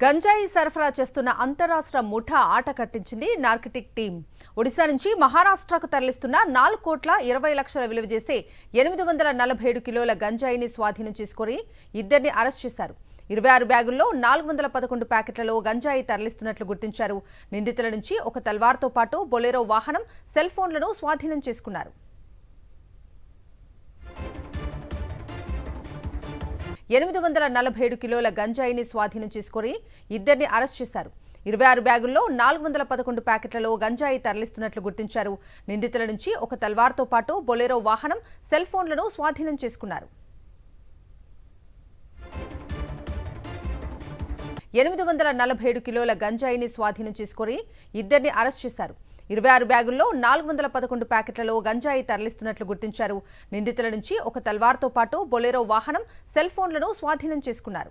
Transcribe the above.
గంజాయి సరఫరా చేస్తున్న అంతరాష్ట్ర ముఠా ఆట కట్టించింది నార్కటిక్ టీం. ఒడిశా నుంచి మహారాష్ట్రకు తరలిస్తున్న 4,20,00,000 విలువ చేసే 847 కిలోల గంజాయిని స్వాధీనం చేసుకుని ఇద్దరిని అరెస్ట్ చేశారు. 26 బ్యాగుల్లో 411 ప్యాకెట్లలో గంజాయి తరలిస్తున్నట్లు గుర్తించారు. నిందితుల నుంచి ఒక తల్వార్తో పాటు బొలెరో వాహనం, సెల్ ఫోన్లను స్వాధీనం చేసుకున్నారు. 847 కిలోల గంజాయిని స్వాధీనం చేసుకుని ఇద్దరిని అరెస్ట్ చేశారు. 26 బ్యాగుల్లో 411 ప్యాకెట్లలో గంజాయి తరలిస్తున్నట్లు గుర్తించారు. నిందితుల నుంచి ఒక తల్వార్తో పాటు బొలెరో వాహనం, సెల్ ఫోన్లను స్వాధీనం చేసుకున్నారు. 847 కిలోల గంజాయిని స్వాధీనం చేసుకుని ఇద్దరిని అరెస్ట్ చేశారు. 26 బ్యాగుల్లో 411 ప్యాకెట్లలో గంజాయి తరలిస్తున్నట్లు గుర్తించారు. నిందితుల నుంచి ఒక తల్వార్తో పాటు బొలెరో వాహనం, సెల్ ఫోన్లను స్వాధీనం చేసుకున్నారు.